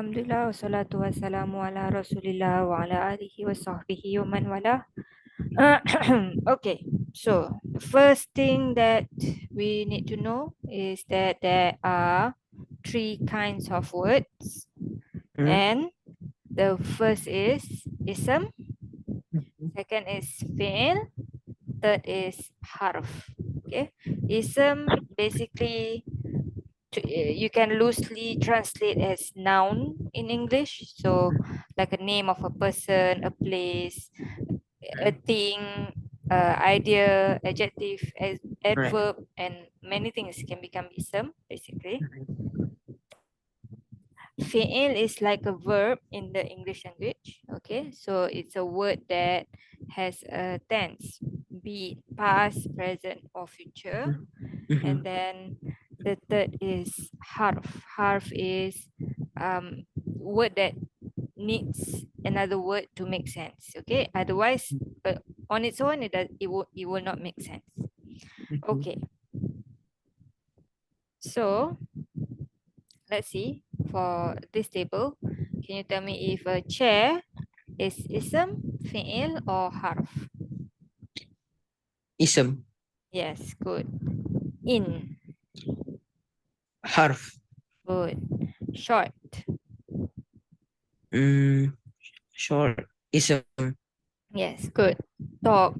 Alhamdulillah wassalatu wassalamu ala Rasulillah wa ala alihi wa sahbihi wa man wala. Okay, so the first thing that we need to know is that there are three kinds of words, and the first is ism, second is fi'il, third is harf. Okay, ism basically you can loosely translate as noun in English. So like a name of a person, a place, a thing, idea, adjective, adverb, and many things can become ism basically. Fi'il is like a verb in the English language. Okay, so it's a word that has a tense, be it past, present, or future. And then the third is harf. Harf is word that needs another word to make sense. Okay, otherwise on its own it will not make sense. Okay, so let's see for this table. Can you tell me if a chair is ism, fi'il, or harf? Ism. Yes, good. In, Harf. good. Short, Short. Ism. yes, good. Talk,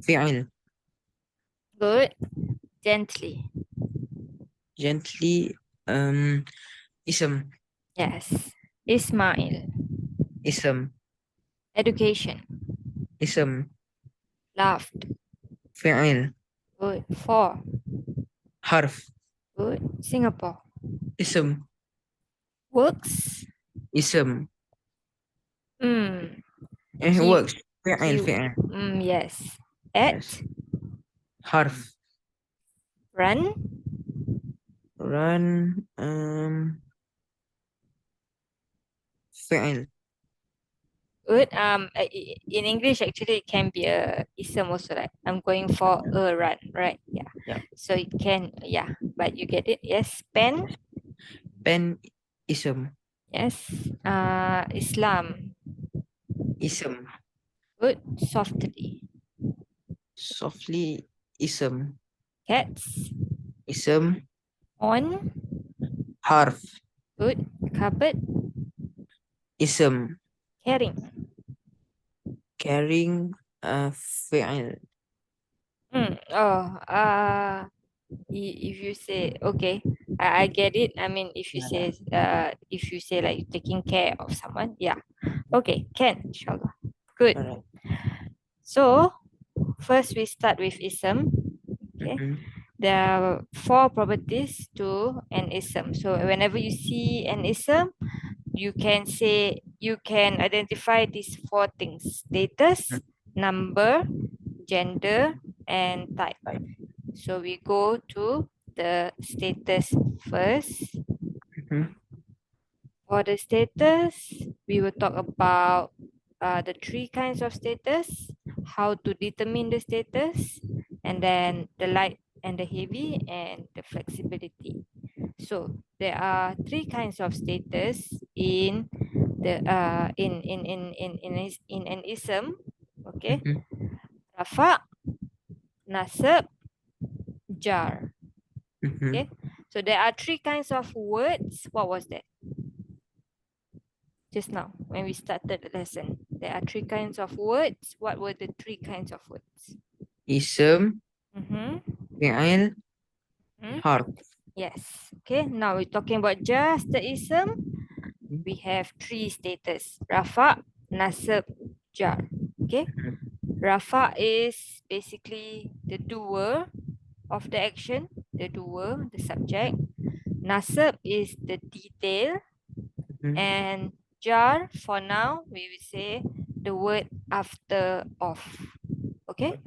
Fi'il. good. Gently, Gently. Ism. yes. Ismail, Ism. education, Ism. laughed, Fi'il. good. For, Harf. good. Singapore, Ism. works, Ism. mm. He, Works. Fi'il. he, Fi'il. yes. At, Yes. Harf. run, Run. Fi'il. good. In English, actually, it can be a ism also, like I'm going for a run, right? Yeah. Yeah. So it can, yeah, but you get it. Yes. Pen, Pen. Ism. yes. Islam, Ism. good. Softly, Softly. Ism. cats, Ism. on, Harf. good. Cupboard, Ism. caring. Carrying. Fi'il. Oh, if you say okay, I get it. I mean, if you say like you're taking care of someone, yeah, okay, can, inshallah. Good. Alright. So first we start with ism. Okay, there are four properties to an ism. So whenever you see an ism, you can identify these four things: status, number, gender, and type. So we go to the status first. For the status, we will talk about the three kinds of status, how to determine the status, and then the light and the heavy, and the flexibility. So there are three kinds of status in the in an ism. Okay, rafa, nasab, jar. Okay, so there are three kinds of words. What was that? Just now, when we started the lesson, there are three kinds of words. What were the three kinds of words? Ism. Fi'il. Harf. Yes. Okay, now we're talking about just the ism. We have three status: rafa, nasab, jar. Okay, rafa is basically the doer of the action, the doer, the subject. Nasab is the detail, and jar, for now, we will say the word after of. Okay,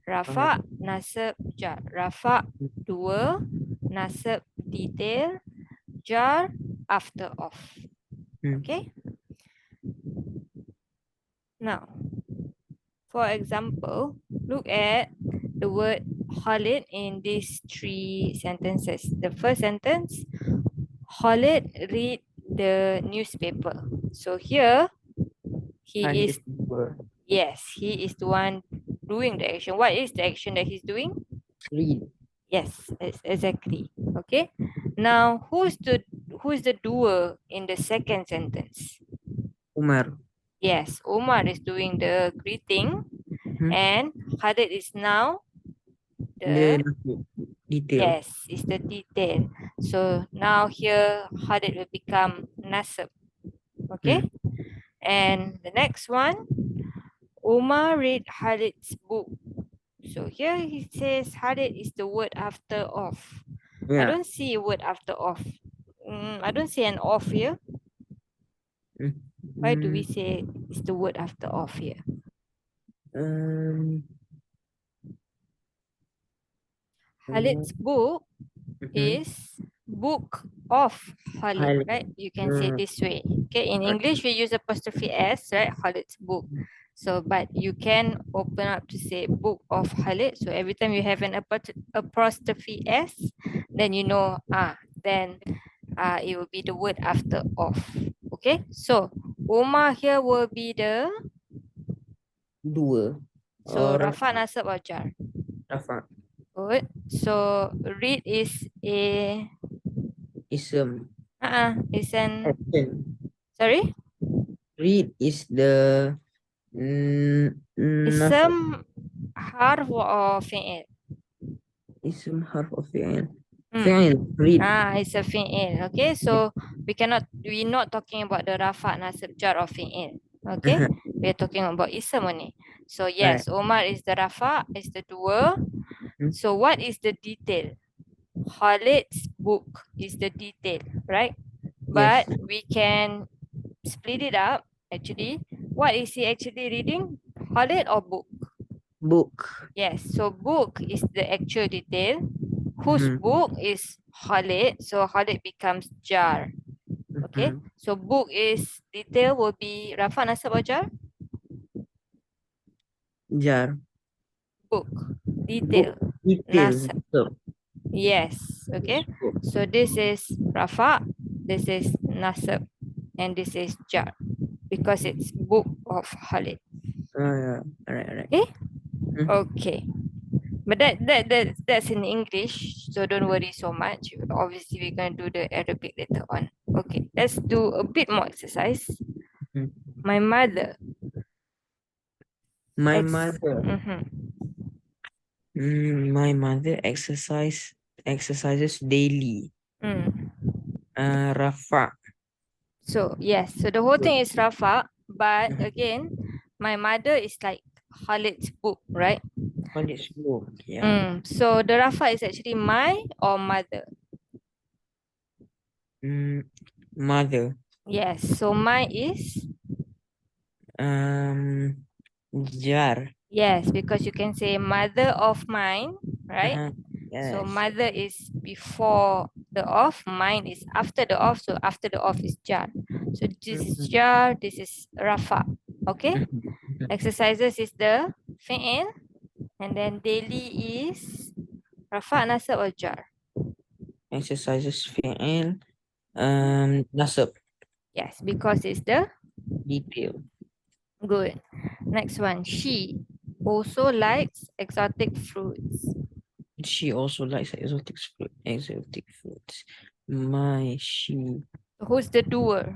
rafa, nasab, jar. Rafa, doer, nasab, detail, jar, after of. Okay, now for example, look at the word Khalid in these three sentences. The first sentence, Khalid read the newspaper. So here he Khalid is, is doer. yes, he is the one doing the action. What is the action that he's doing? Read. Yes, exactly. Okay. Now who's the doer in the second sentence? Umar. Yes, Omar is doing the greeting and Khalid is now The the, detail. yes, is the detail. So now here Khalid will become nasab. Okay. And the next one, Omar read Khalid's book. So here he says Khalid is the word after off. I Yeah. don't see a word after off. I don't see an off here. Why do we say it's the word after off here? Khalid's book is book of Khalid, Khalid. right? You can say this way. Okay, in English we use apostrophe S, right? Khalid's book. So, but you can open up to say book of Khalid. So every time you have an apostrophe S, then you know, then it will be the word after of. Okay, so Omar here will be the, Dua. so Or Rafa, Nasab or Jar. Rafa. Good. So read is a, Ism. it's an, Action. sorry? Read is the nasab. Ism harf or fi'il? Ism harf of fi'il. Fi'il. Read. It's a fi'il. Okay, so we're not talking about the rafa, nasib, jar or fi'il. Okay, we're talking about ism only. So Right. yes, Omar is the rafa, is the doer. So what is the detail? Khalid's book is the detail, right? But Yes. we can split it up actually. What is he actually reading? Khalid or book? Book. Yes, so book is the actual detail. Whose book is Khalid, so Khalid becomes jar. Okay, so book is detail will be Rafa, Nasab or Jar? Jar. Book, detail, Book. Detail. Nasab. So, Yes, okay. book. So this is Rafa, this is Nasab, and this is Jar because it's book of Khalid. Yeah. Alright. Okay? Okay. But that's in English, so don't worry so much. Obviously, we're gonna do the Arabic later on. Okay, let's do a bit more exercise. My mother. My mother. My mother exercises daily. Rafa. So yes, so the whole thing is Rafa, but again, my mother is like Khalid's book, right? Khalid's book, yeah. So the Rafa is actually my or mother. Mother. Yes, so my is Jar. yes, because you can say mother of mine, right? Yes. So mother is before the of, mine is after the of, so after the of is jar. So this is jar, this is Rafa. Okay? Exercises is the fi'il, and then daily is Rafa, Nasab or jar. Exercises fi'il. Nasab. Yes, because it's the Detail. good. Next one, she also likes exotic fruits. She also likes exotic fruits. She. Who's the doer?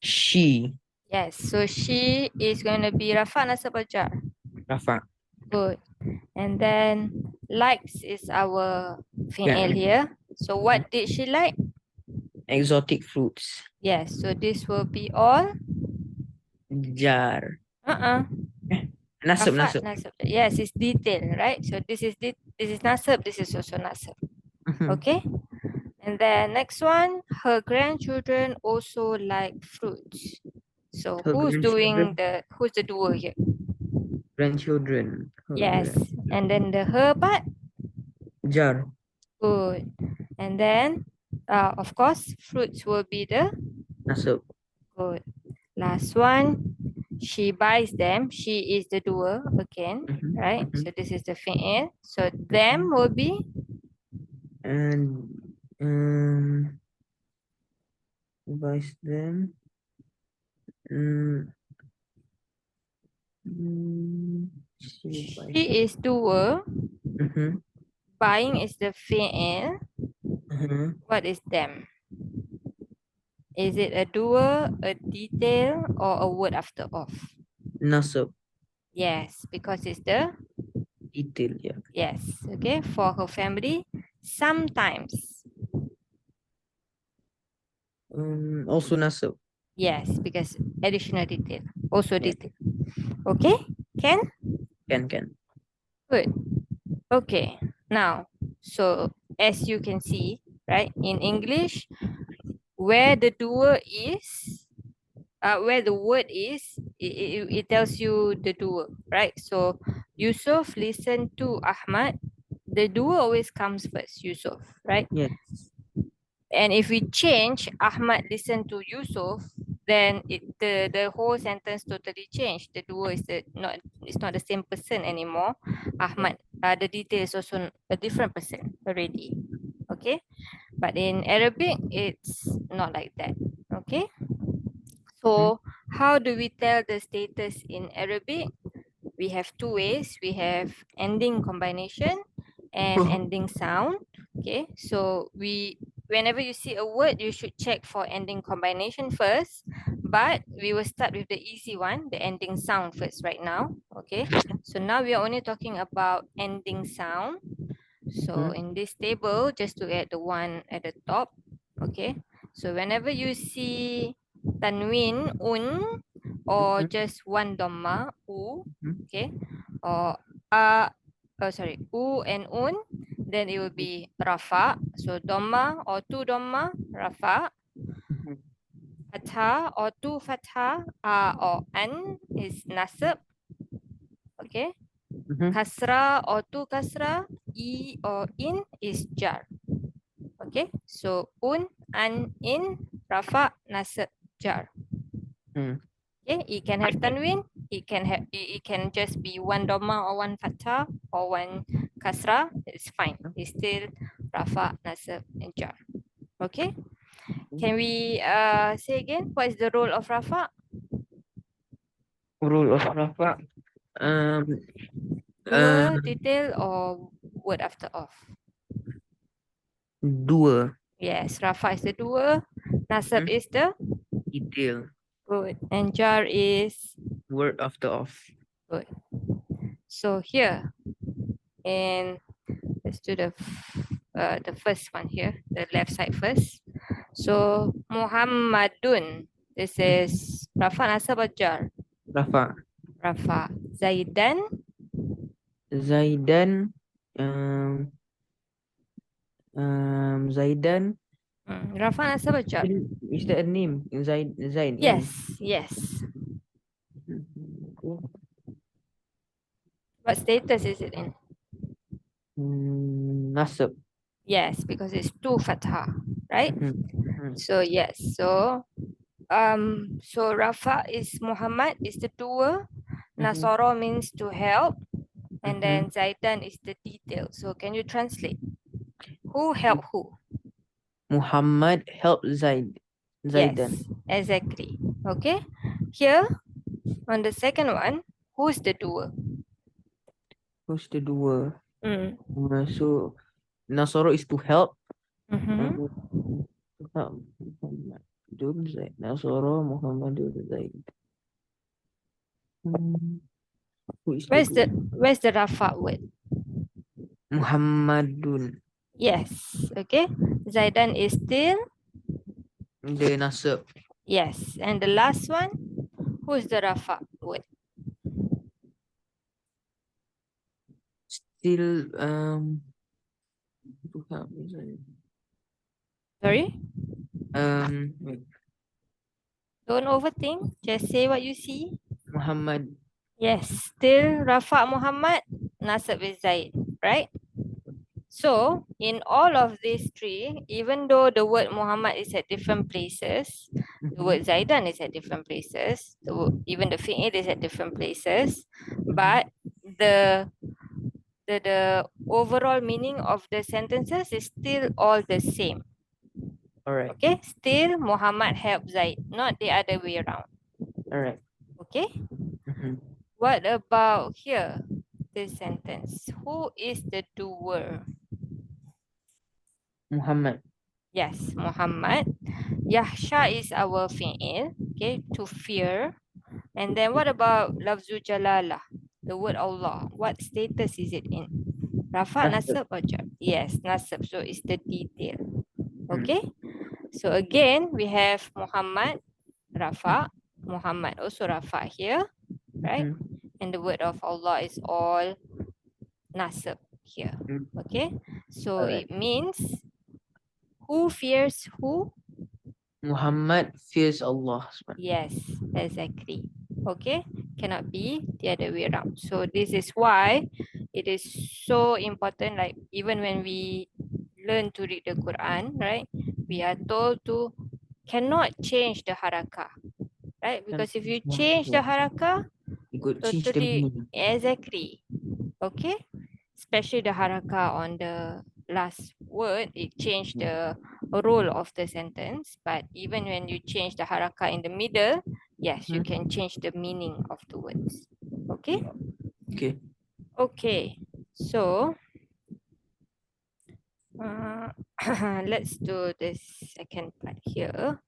She. Yes, so she is going to be Rafa, Nasab or jar. Rafa. Good. And then likes is our fi'il here. So what did she like? Exotic fruits. Yes, so this will be all Jar. Nasab. Nasab. Yes, it's detail, right? So this is nasab, this is also nasab. Okay? And then next one, her grandchildren also like fruits. So who's the doer here? Grandchildren. Yes. And then the her part? Jar. Good. And then of course fruits will be the Nasab. good. Last one, she buys them. She is the doer again, right? So this is the fi'il. So them will be And buys them. Mm, she buys. She is doer. Mm-hmm. Buying is the fi'il. Mm-hmm. What is them? Is it a doer, a detail, or a word after of? Nasab. Yes, because it's the Detail, yeah. yes. Okay, for her family. Sometimes. Also nasab. Yes, because additional detail. Also Yeah. detail. Okay, can? Can. Good. Okay, now, so as you can see, right, in English, where the doer is, where the word is, it tells you the doer, right? So Yusuf listened to Ahmad. The doer always comes first, Yusuf, right? Yes. And if we change Ahmad listened to Yusuf, then the whole sentence totally changed. The doer is it's not the same person anymore. Ahmad, the detail is also a different person already. Okay, but in Arabic it's not like that. Okay, so how do we tell the status in Arabic? We have two ways. We have ending combination and ending sound. Okay, so whenever you see a word, you should check for ending combination first, but we will start with the easy one, the ending sound first right now. Okay, so now we are only talking about ending sound. So in this table, just to add the one at the top. Okay, so whenever you see tanwin, or just one dhamma, u, okay, or u and then it will be rafa. So dhamma or two dhamma, rafa. Fatha or two fatha, or an is nasab. Okay. Kasra or two kasra, or in is jar. Okay. So an, in, rafa, nasab, jar. Okay, it can have tanwin, it can just be one dhamma or one fatha or one kasra. It's fine. It's still rafa, nasab, and jar. Okay. Can we say again? What is the role of rafa? Rule of Rafa. Dua, detail, or word after of? Dua. Yes, rafa is the dua. Nasab is the Detail. good, and jar is Word after off. good. So here, and let's do the first one here, the left side first. So Muhammadun, this is rafa, nasab, or jar? Rafa. Rafa. Zaidan, Zaidan. Zaidan. rafa, nasab, or jar? Is that a name? Zaid. Name. Yes. What status is it in? Nasab. Yes, because it's two fatha, right? Mhm. So yes, so Rafa is Muhammad is the doer, Nasara means to help, and then Zaidan is the detail. So can you translate? Who help who? Muhammad help Zaidan. Yes, exactly. Okay. Here on the second one, who's the doer? Who's the doer? Mm. So Nasoro is to help. Mm-hmm. To help Muhammad. Zaid. Nasoro Muhammad Zaid. Who is the doer? Where's the Rafa word? Muhammadun. Yes. Okay. Zaidan is still The Nasab. yes. And the last one, who's the Rafa word? Still to help Zaid. Sorry? Wait. Don't overthink. Just say what you see. Muhammad. Yes. Still Rafa Muhammad, Nasab is Zaid, right? So in all of these three, even though the word Muhammad is at different places, the word Zaidan is at different places, even the fi'il is at different places, but the overall meaning of the sentences is still all the same. Alright. Okay, still Muhammad helped Zaid, not the other way around. Alright. Okay, Mhm. what about here? This sentence. Who is the doer? Muhammad. Yes, Muhammad. Yahsha is our fi'il, okay, to fear. And then what about lafzu jalalah, the word Allah? What status is it in? Rafa, Nasab. nasab, or jar? Yes, nasab. So it's the detail. Hmm. Okay. So again, we have Muhammad, Rafa, Muhammad also Rafa here, right? Mhm. And the word of Allah is all nasab here. Mm. Okay. So Alright. it means who fears who? Muhammad fears Allah. Yes, exactly. Okay, cannot be the other way around. So this is why it is so important, like even when we learn to read the Quran, right? We are told to cannot change the harakah, right? Because if you change the harakah, You could change the totally meaning. exactly. Okay, especially the harakah on the last word, it changed the role of the sentence. But even when you change the harakah in the middle, yes, you Mhm. can change the meaning of the words. Okay. Okay. Okay, so let's do this second part here.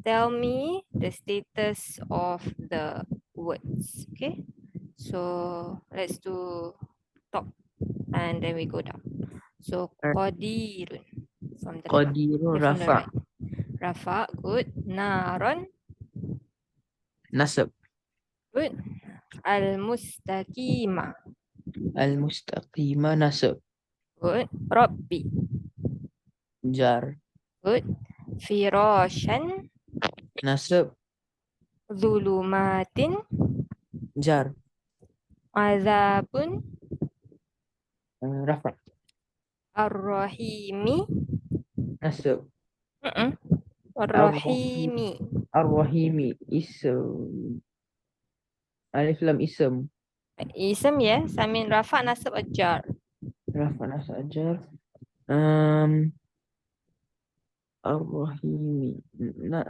Tell me the status of the words. Okay, so let's do top and then we go down. So Alright. qadirun from the Qadirun from the Rafa. right. Rafa, good. Naron, Nasab. good. Al-mustaqima, Al-Mustaqima Nasab. good. Rabbi, Jar. good. Firashan, Nasab. zulumatin, Jar. azabun, Rafa. ar-rahimi, Nasab. mm-mm, Ar-Rahim. ar-rahimi. Ar-Rahimi. Ism. Alif Lam Ism. Ism, yes. I mean, Rafa nasab ajar. Rafa Nasab Jar. Ar-Rahimi. Na.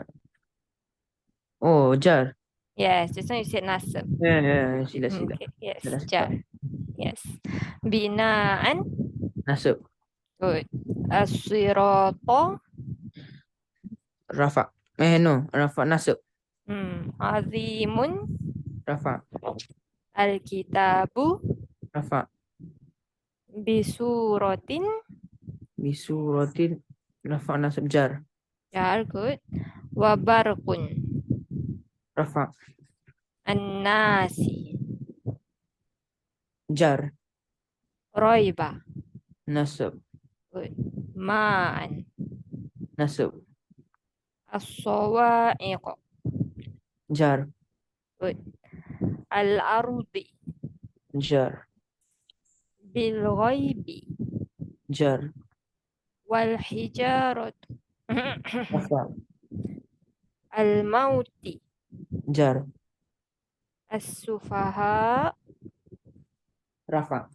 Oh, Jar. Yes, just now you said nasab. Ya, sila. Okay, yes, Salah jar. sebab. Yes. Binaan, Nasab. good. As-sirata, Rafa. No. Rafa Nasab. azimun, Rafa. al-kitabu, Rafa. bisuratin, Bisuratin. Rafa Nasab Jar. jar, good. Wabarqun, Rafa. an-nasi, Jar. roiba, Nasab. good. Ma'an, Nasab. as-sawa'iq, Jar. good. Al-ardi, Jar. bil-ghaibi, Jar. wal-hijaratu, Rafa. al-mauti, Jar. as-sufaha, Rafa.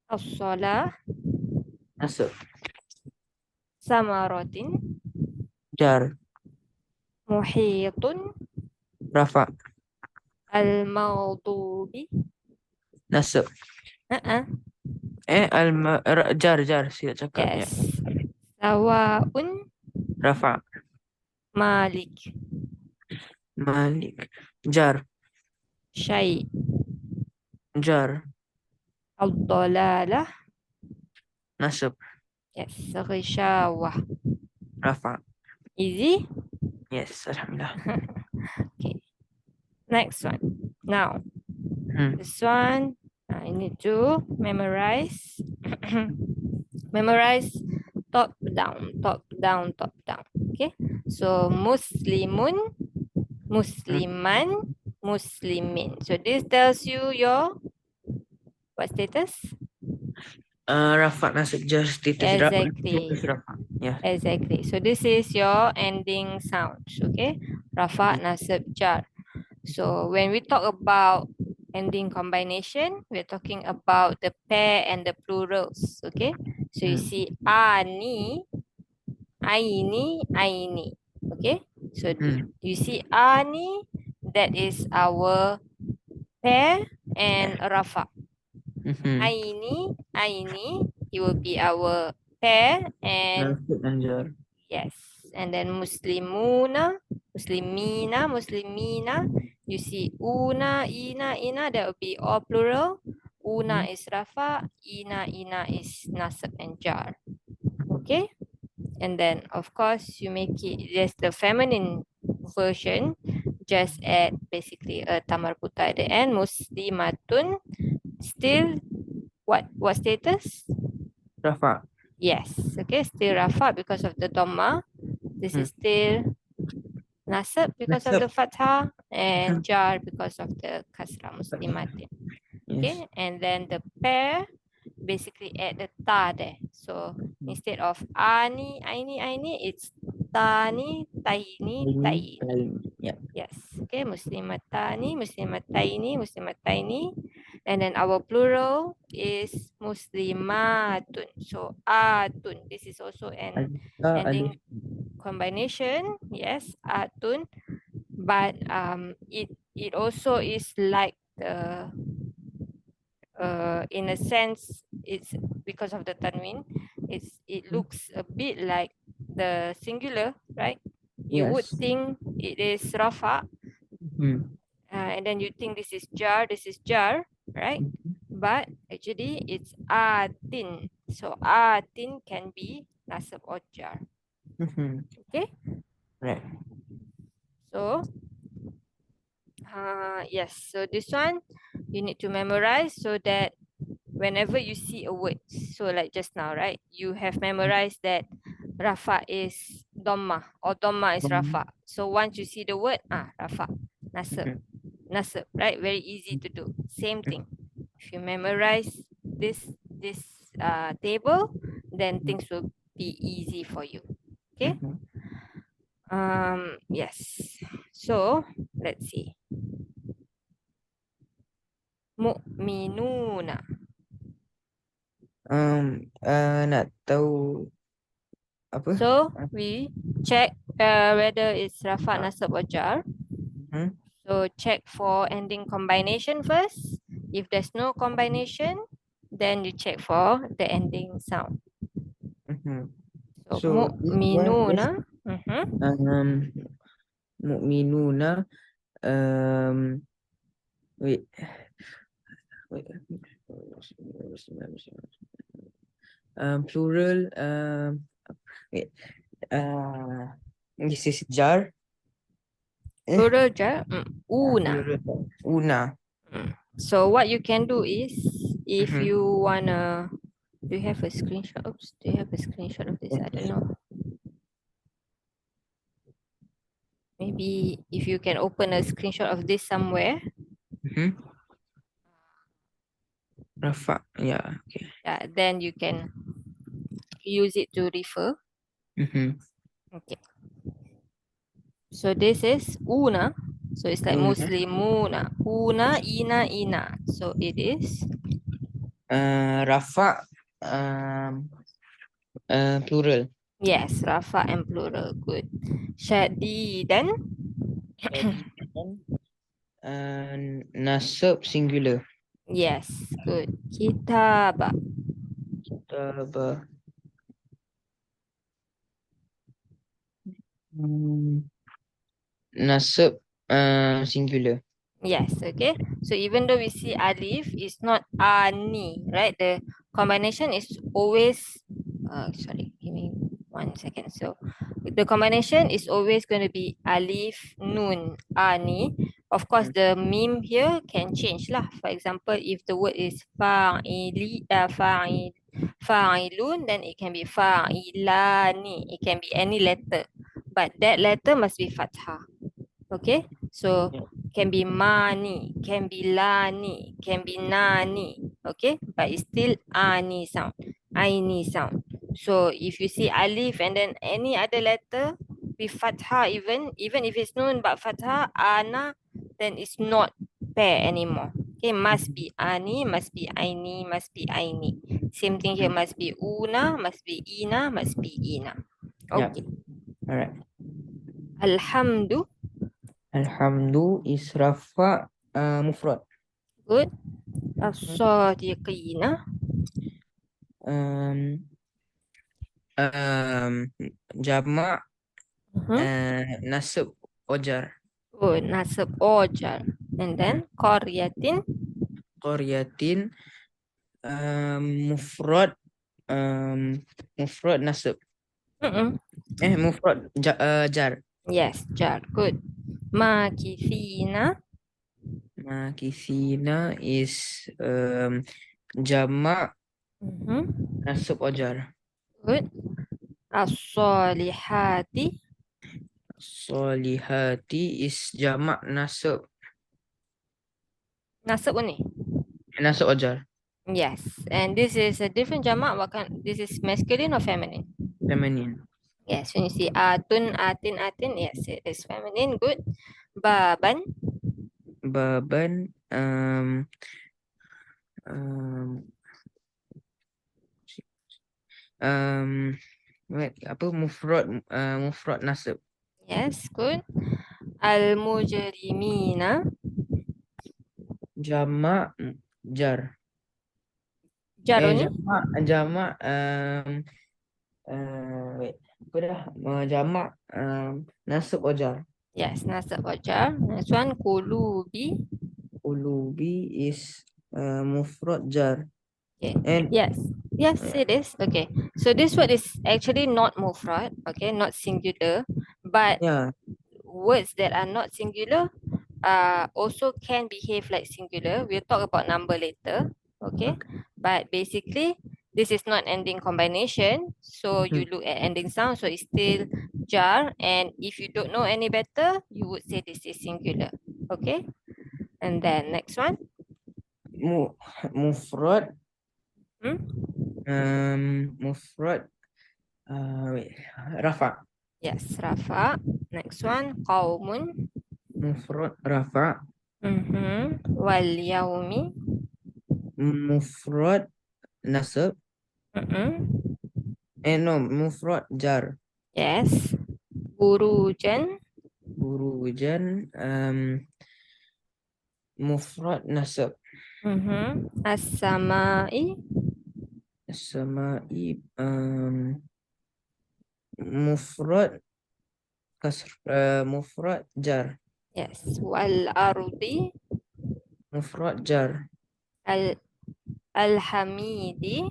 as-salah, Nasab. samaratin, Jar. muhitun, Rafa. al-maghdubi, Nasab. uh-uh. Jar. Silap cakap. Ya. Yes. Sawaun, Rafa. malik, Malik. Jar. syai, Jar. ad-dalalah, Nasab. yes, ghisyawah. Rafa. Easy? Yes. Alhamdulillah. Okay. Next one. Now, Hmm. this one I need to memorize. Memorize top down, top down, top down. Okay. So muslimun, musliman, muslimin. So this tells you your what status? Rafa Nasab Jar status Rafa. Exactly. Rafa. Ya. Exactly. So this is your ending sounds. Okay. Rafa, nasab, jar. So when we talk about ending combination, we're talking about the pair and the plurals. Okay. So you see ani, Aini, aini. Okay. So Hmm. you see ani, that is our pair and rafa. Aini, aini, it will be our pair and Nasib dan jar. yes. And then muslimuna, muslimina, muslimina. You see una, ina, that will be all plural. Una is rafa, ina is nasab and jar. Okay. And then of course you make it, there's the feminine version, just add basically a tamar puta at the end. Muslimatun, still what status? Rafa. Yes, okay, still rafa because of the dhamma. This is still nasab because of the Nasib. fathah, and jar because of the kasra, muslimatin. Yes. Okay, and then the pair basically add the ta there. So instead of ani, aini, it's tani, taini, Ini, taini. lain. Yeah. Yes. Okay. Muslimatani, muslimataini. And then our plural is muslimatun. So atun. This is also an ending Alif. combination. Yes, atun. But it also is like the in a sense, it's because of the tanwin, it looks a bit like the singular, right? You would Yes. think it is rafa, and then you think this is jar, right? But actually it's atin. So atin can be nasab or jar. Okay, Right. so yes, so this one you need to memorize so that whenever you see a word, so like just now, right? You have memorized that rafa is dhamma or dhamma is rafa. So once you see the word, rafa, nasab, nasab, right? Very easy to do. Same thing. If you memorize this table, then things will be easy for you. Okay. Yes. So let's see. Mu'minuna. Nak tahu apa? So we check whether it's rafa, nasab or jar. So check for ending combination first. If there's no combination, then you check for the ending sound. So So this one is mu'minuna. mu'minuna. Wait. Wait. Plural. Wait. This is jar. Plural jar. Una. Plural. Una. So what you can do is, if you wanna, do you have a screenshot? Oops, do you have a screenshot of this? I don't know. Maybe if you can open a screenshot of this somewhere. Rafa. Yeah. Okay. Yeah, then you can use it to refer. Okay. So this is una. So it's like Una. muslimuna. Una, ina. So it is Rafa. Plural. yes, rafa and plural. Good. Syadidan. Nasab singular. Yes, good. Kitaba. Kitaba. Nasab singular. Yes, okay. So even though we see alif, it's not ani, right? The combination is always, sorry, give me 1 second. So the combination is always going to be alif, nun, ani. Of course, the meme here can change lah. For example, if the word is fa'ilun, then it can be fa'ilani. It can be any letter, but that letter must be fathah. Okay, so can be mani, can be lani, can be nani. Okay, but it's still ani sound, aini sound. So if you see alif and then any other letter with fathah, even if it's nun but fathah, ana, then it's not pair anymore. Okay, must be ani, must be aini, must be aini. Same thing here, must be una, must be ina, must be ina. Yeah. Okay. Alright. Alhamdu. Alhamdu is rafa mufrad. Good. As-sadiqina. Um, um, Jamak nasab ojar. Good. Nasab ojar. And then qaryatin. Qaryatin mufrad mufrad nasab. Mm-mm. Mufrad jar. Yes, jar. Good. Makithina. Makithina is jamak Mhm. nasab ojar. Good. As-salihati. Solihati is jamak nasab Nasab ni. nasab ojar. Yes. And this is a different jamak. What kind? This is masculine or feminine? Feminine. Yes. When you see atun, atin, atin. Yes, it is feminine. Good. Baban. Baban um, um, apa mufrad nasab. Yes. Good. Al-mujrimina. Jamak jar. Jar ni. Jamak apa dah jamak nasab ojar. Yes. Nasab wajar. Next one. Kulubi. Ulubi is mufrad jar. Okay. And Yes. Yes, it is. Okay. So this word is actually not mufrad. Okay. Not singular. But yeah, words that are not singular also can behave like singular. We'll talk about number later. Okay. But basically, this is not ending combination. So you look at ending sound. So it's still jar. And if you don't know any better, you would say this is singular. Okay. And then next one. mufrad Hmm? mufrad rafa. Yes, Rafa. Next one. Qaumun. Mufrad rafa. Wal yaumi. Mufrad nasab. Mhm. No, mufrad jar. Yes. Burujan. Guru hujan mufrad nasab. As-samai. Samai mufrad kasr mufrad jar. Yes. Wal ardi. Mufrad jar. Al-hamidi.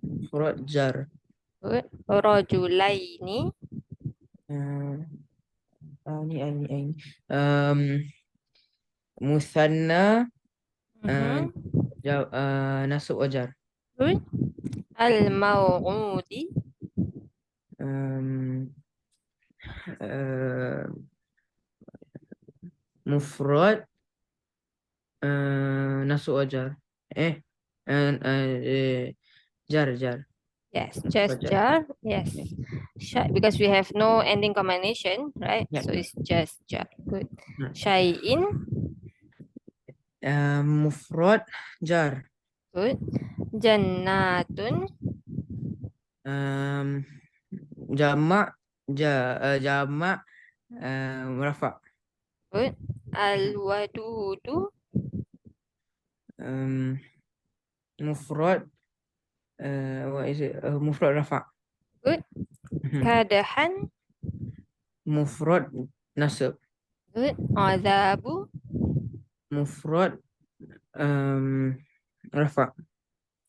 Mufrad jar. Good. Rajulaini. Ini musanna Mhm. nasab wajar. Good. Al-maw'udi. um, mufrad nasab wajar. Jar jar. Yes, Mufrad just jar. Yes. Because we have no ending combination, right? Yeah. So it's just jar. Good. Hmm. Syai'in. Mufrad jar. Good. Jannatun. Jamak jamak rafa. Good. Al-wadudu. Mufrad what is it? Mufrad rafa. Good. Kadahan. Mufrad nasab. Good. Azabu. Mufrad rafa.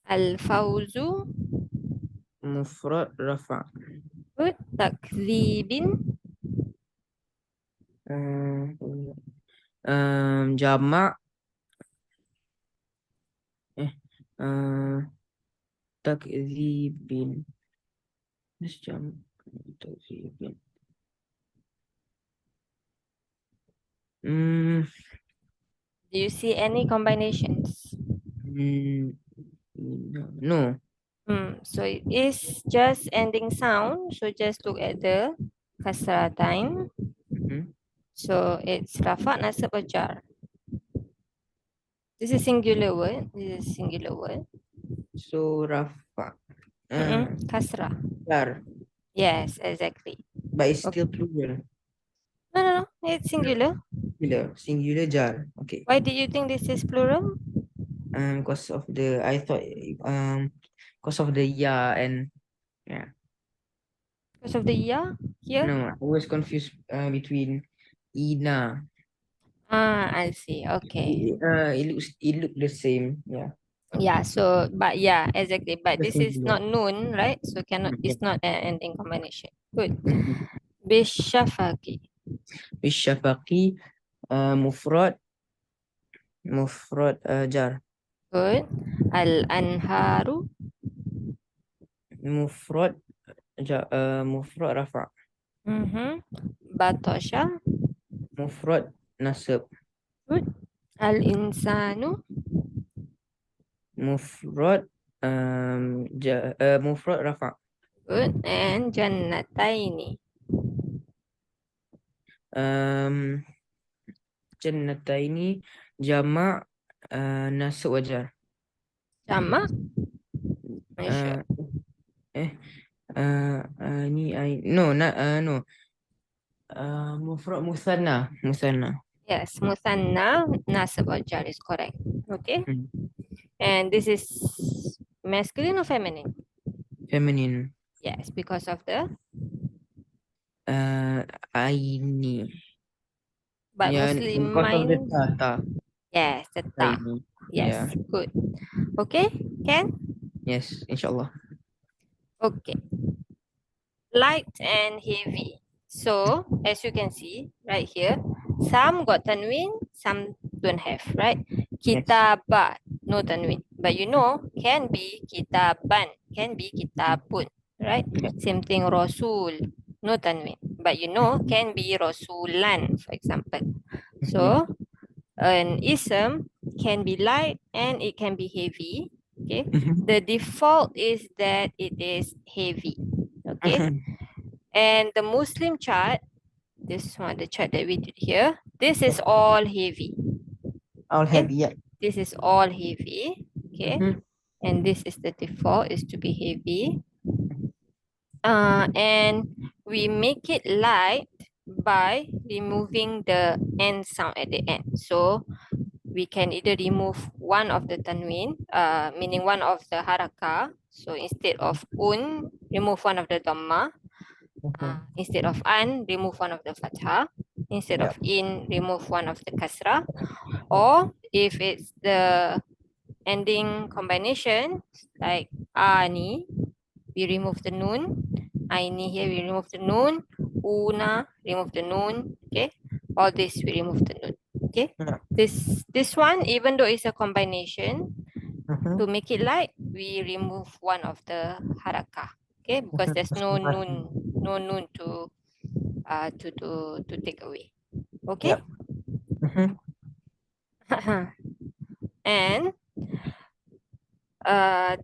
Al-fawzu. Mufrad rafa. Good. Takzibin. Jamak takzibin. Takzibin. Do you see any combinations? No. So it is just ending sound. So just look at the kasrah time. So it's rafa, nasab, or jar. This is singular word. This is singular word. So rafa. Kasrah. Jar. Yes, exactly. But it's Okay. still plural. No, it's singular. Singular jar. Okay. Why did you think this is plural? Because of the I thought because of the ya and yeah. Because of the ya here? No, I was confused between Ina. Ah, I see. Okay. It looked the same. Yeah. Yeah, so but yeah, exactly. But The this is singular. not noon, right? So cannot, Yeah. it's not an ending combination. Good. Mhm. Bishafaki. Bishafaqi mufrad jar. Good. Al-anharu. Mufrad mufrad rafa. Mm-hmm. Batosha. Mufrad nasab. Good. Al-insanu. Mufrad mufrad rafa. Good. And jannataini. Um, Jannataini jama' nasab wajar. Jamak. Sure. Uh, eh ni I no no mufrad musanna. Yes, musanna nasab or jar is correct. Okay. Hmm. And this is masculine or feminine? Feminine. Yes, because of the, Aini. but Yeah, Muslim because of the mind. ta. Yes, the ta. Aini. Yeah. Yes, good. Okay, can? Yes, inshallah. Okay. Light and heavy. So, as you can see right here, some got tanwin, some don't have, right? Yes. Kitabat, no tanwin. But you know, can be kitaban, can be kitabun, right? Yeah. Same thing, Rasul, no tanwin. But you know, can be Rasulan, for example. So, an ism can be light and it can be heavy. Okay. Mhm. The default is that it is heavy. Okay. And the Muslim chart, this one, the chart that we did here, this is all heavy. All Okay. heavy, yeah. This is all heavy. Okay. Mhm. And this is the default, is to be heavy. And we make it light by removing the end sound at the end. So we can either remove one of the tanwin, meaning one of the haraka. So instead of remove one of the dhamma. Okay. Instead of an, remove one of the fathah. Instead Yeah. of in, remove one of the kasrah. Or if it's the ending combination, like ani, we remove the noon. Aini here, we remove the noon. Una, remove the noon. Okay. All this, we remove the noon. Okay. Yeah. This one, even though it's a combination, Mhm. to make it light, we remove one of the harakah. Okay, because there's no noon to take away. Okay. Yeah. Mhm. And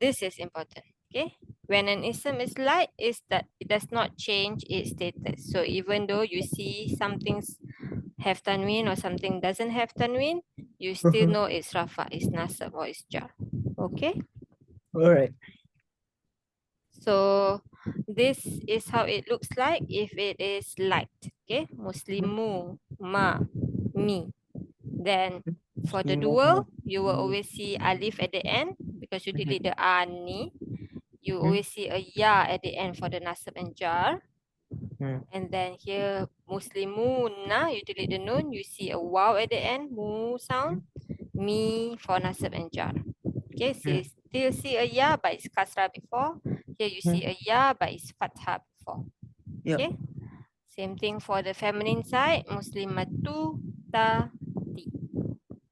this is important. Okay, when an ism is light, is that it does not change its status. So even though you see some things have tanwin or something doesn't have tanwin, you still Mhm. know it's rafa, it's nasab, or it's jar. Okay. All right. So this is how it looks like if it is light. Okay, Muslimu, ma, mi. Then for the dual, you will always see alif at the end because you delete the ani. You always see a ya at the end for the nasab and jar. And then here Muslimuna, you delete the nun, you see a waw at the end, mu sound. Mi for nasab and jar. Okay, see, still see a ya but it's kasra before. Here you see a ya but it's fathah before. Yeah. Okay, same thing for the feminine side, muslimatu ti.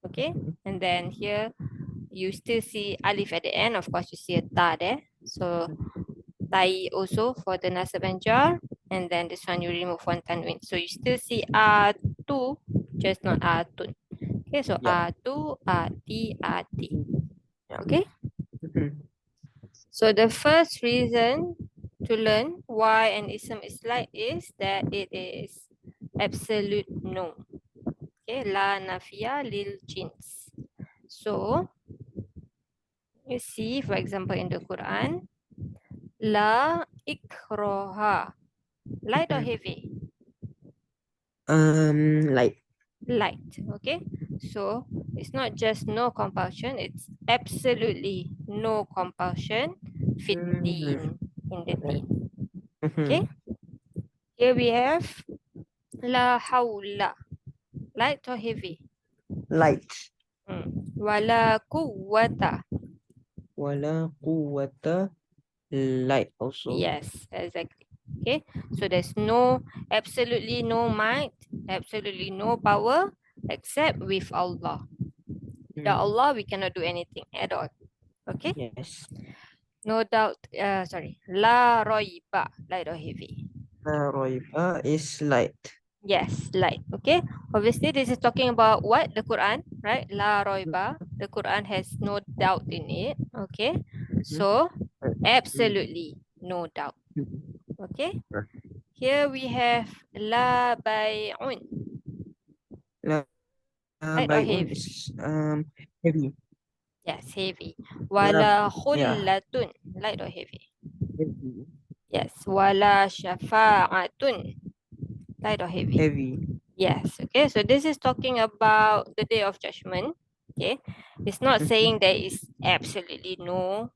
Okay, and then here you still see alif at the end. Of course, you see a ta there. So tai also for the nasab and jar. And then this one you remove one tanwin. So you still see atu, just not atun. Okay, so Yeah. atu, ati, ati. Yeah. Okay. So the first reason to learn why an ism is light is that it is absolute no. Okay, la nafiya lil jins. So you see, for example, in the Quran, la ikroha. Light or Mhm. heavy? Light. Light. Okay. So it's not just no compulsion, it's absolutely no compulsion. Mhm. 15 in the Right. teen. Okay. Mhm. Here we have la hawla. Light or heavy? Light. Wala quwwata. Wala quwwata. Light also. Yes, exactly. Okay, so there's no, absolutely no might, absolutely no power except with Allah. Without Mm. Allah, we cannot do anything at all. Okay, Yes. no doubt. Sorry, la roiba, light or heavy? Raiba is light. Yes, light. Okay, obviously this is talking about what? The Quran, right? La roiba. The Quran has no doubt in it. Okay, Mhm. so Right. absolutely no doubt. Mhm. Okay. Right. Here we have la bay'un. La Light or Bayun heavy? is heavy. Yes, heavy. La Wala Yeah, khullatun. Light or heavy? heavy. Yes. Wala shafa'atun. Light or heavy? Heavy. Yes. Okay. So this is talking about the day of judgment. Okay. It's not Mhm. saying there is absolutely no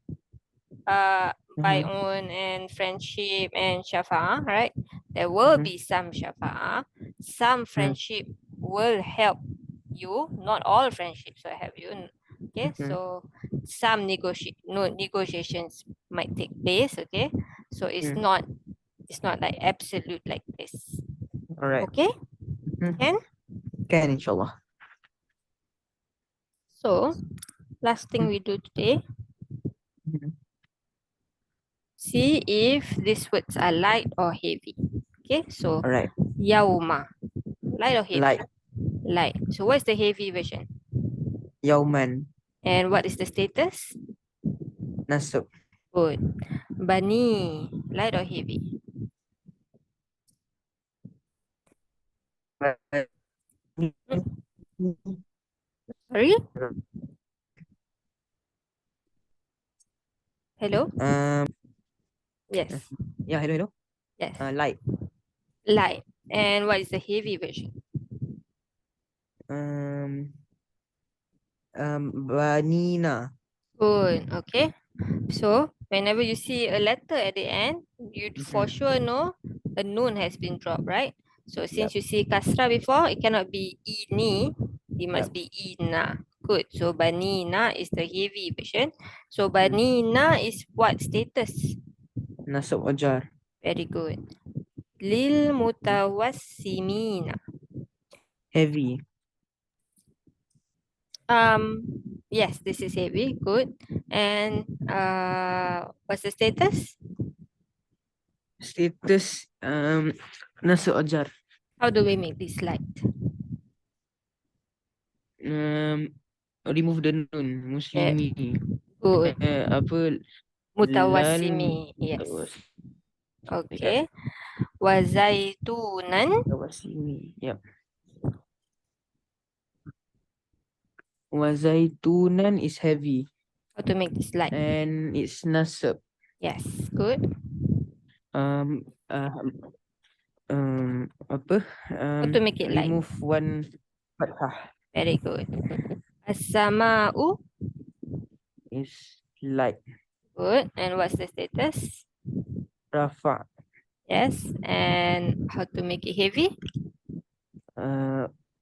Mhm. bay'un and friendship and shafa'ah, right? There will Mhm. be some shafa'ah. Some Mhm. friendship will help you. Not all friendships will help you. Okay, Mhm. so some negotiations might take place. Okay, so Mhm. it's not like absolute like this. All right. Okay, Mhm. and Can inshallah. so last thing Mhm. we do today, Mhm. see if these words are light or heavy. Okay, so All right. yauma, light or heavy? Light. Light. So what's the heavy version? Yauman. And what is the status? Nasab. Good. Bani, light or heavy? Sorry? Hello? Um. Yes. Yeah. Hello. Hello. Yes. Light. Light. And what is the heavy version? Um. Banina. Good. Okay. So whenever you see a letter at the end, you for Mhm. sure know a noon has been dropped, right? So Yep. since you see kasra before, it cannot be ini, it must Yep. be ina. Good. So banina is the heavy version. So Mhm. banina is what status? Nasab ajar. Very good. Lil mutawassimina. Heavy. Um, yes, this is heavy. Good. And what's the status? Status. Nasab ajar. How do we make this light? Um. Remove the nun. Eh, Muslimi. good. Apa? Lal. Mutawassimi. Yes. Yep. Okay. Wazaitunan. Mutawassimi. Yep. Wazaitunan is heavy How to make this light? and it's nasab. Yes. Good. Um, uh, apa? How to make it light? Remove one fathah Very good. As-sama'u. is light. Good. And what's the status? Rafa. Yes. And how to make it heavy?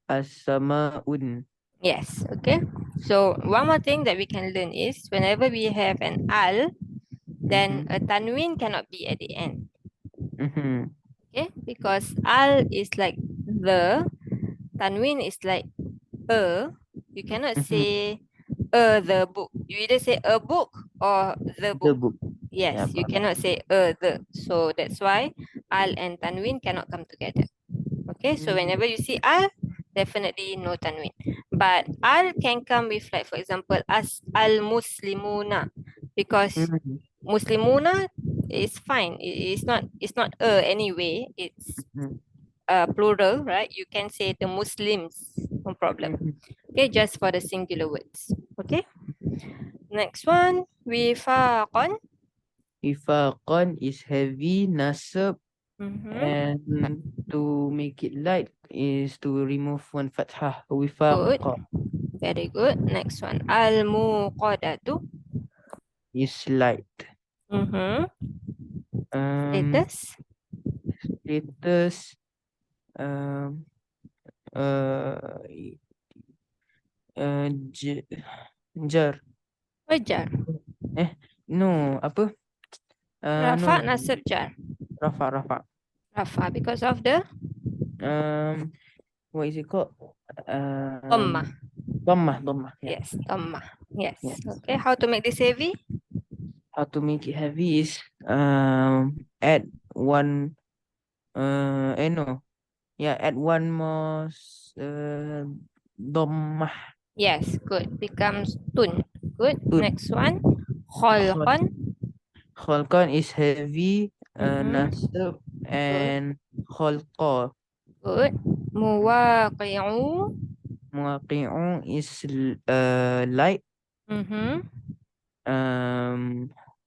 As-sama'un. Yes. Okay. So one more thing that we can learn is whenever we have an al, then Mm-hmm. a tanwin cannot be at the end. Mm-hmm. Okay, because al is like the, tanwin is like a. You cannot Mm-hmm. say the book. You either say a book or the The book. book. Yeah, Yes, you faham. cannot say the. So that's why al and tanwin cannot come together. Okay, so whenever you see al, definitely no tanwin. But al can come with, like, for example, as al muslimuna, because Mm-hmm. muslimuna is fine. It's not anyway. It's plural, right? You can say the Muslims, no problem. Mm-hmm. Okay, just for the singular words. Okay. Next one, wifaqan. Ifaqan is heavy, nasab And to make it light is to remove one fathah, wifaq Good. Very good. Next one. Al-muqadatu. is light. Status. Status um jar. Wajar. No, apa? No, Rafa, nasab, jar. Rafa. Rafa because of the What is it called? dhammah. Dhammah. Yeah. Yes, dhammah. Yes. Yeah. Okay, how to make this heavy? How to make it heavy is add one add one more dhammah. Yes, good. Becomes tun. Good. Tun. Next one. Khalqan. Khalqan is heavy, nasab, Good. and khalqa. Good. Muwaqi'u. Muwaqi'u is light.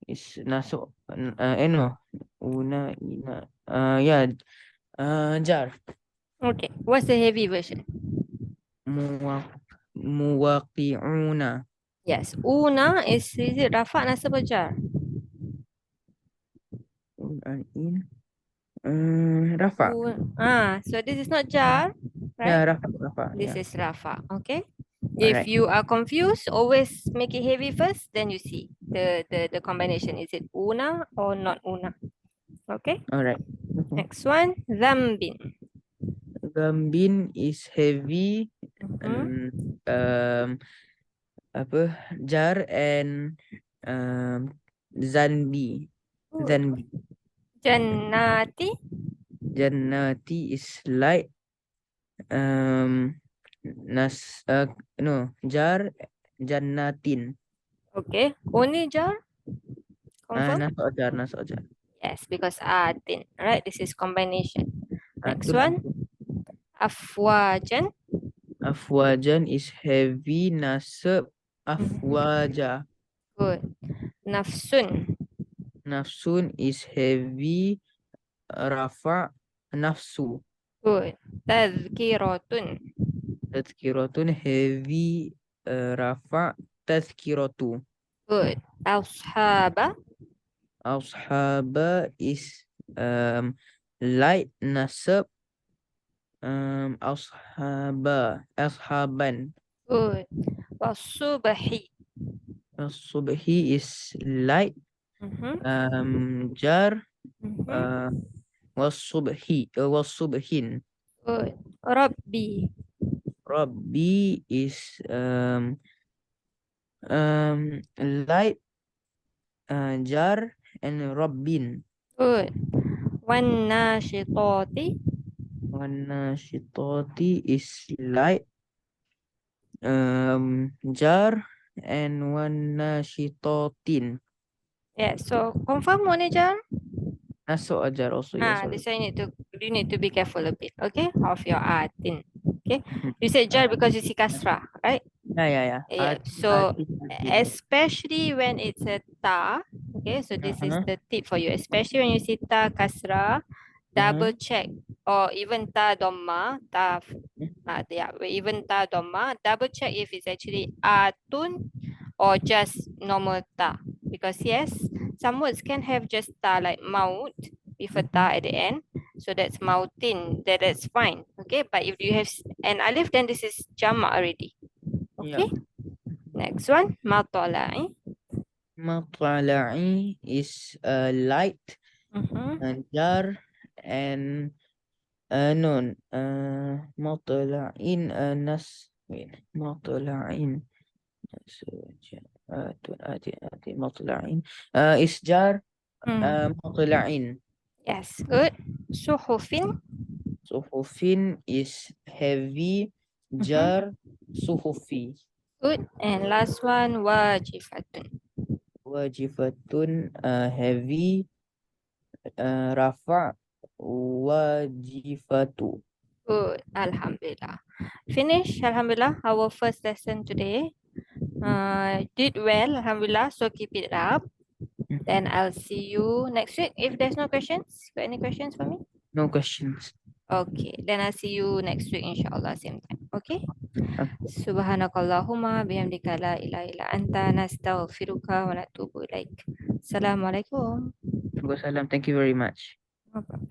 Is nasab jar. Okay. What's the heavy version? Muwaqi'una. Yes. Una is it rafa, nasab, or jar? Rafa. So this is not jar, Yeah, right? Rafa. This Yeah. is rafa. Okay. Alright. If you are confused, always make it heavy first, then you see the combination. Is it una or not una? Okay. Alright. Next one. Zambin. Gambin is heavy. Apa? Jar and Zanbi. Jannati. Jannati is light. Jar Jannatin. Okay. Only jar? Confirm? Nasab jar. Yes, because atin. Alright, this is combination. Next Atun, one. Afwajan. Afwajan is heavy. Nasab afwaja. Good. Nafsun. Nafsun is heavy. Rafa nafsu. Good. Tazkiratun. Tazkiratun heavy. Rafa tazkiratu. Good. Ashaba. Ashaba is light. Nasab ashaban. Good. Wasubahi. Subhi is light. Jar wasubhin. Good. Rabbi. Rabbi is light. Jar and Rabbin. Good. Wan nashitati. Wanashitati is light. Jar and wanashitatin. Yeah, so confirm only jar. Nasab ajar also. Yes. This one you need to be careful a bit, okay? Of your atin. Okay. You said jar because you see kasra, right? Yeah. Yeah. So especially when it's a ta, okay, so this is the tip for you. Especially when you see ta kasra, double check, or even ta dhamma, even ta dhamma, double check if it's actually atun or just normal ta. Because yes, some words can have just ta, like maut with a ta at the end. So that's mautin. That's fine. Okay. But if you have an alif, then this is jama already. Okay. Next one, matala'i. Matala'i is light. Jar and matala'in matala'in. Matala'in is jar. Matala'in. Yes, good. Suhufin. Suhufin is heavy. Jar suhufi. Good. And last one, wajifatun. Wajifatun heavy. Rafa wajifatu. Good. Alhamdulillah. Finish. Alhamdulillah. Our first lesson today. Did well. Alhamdulillah. So keep it up. Then I'll see you next week. If there's no questions, got any questions for me? No questions. Okay, then I'll see you next week inshallah same time. Okay? Okay. Subhanakallahumma bihamdika la ilaha illa anta nastaghfiruka wa natubu ilaik. Assalamualaikum. Salam. Thank you very much. No problem.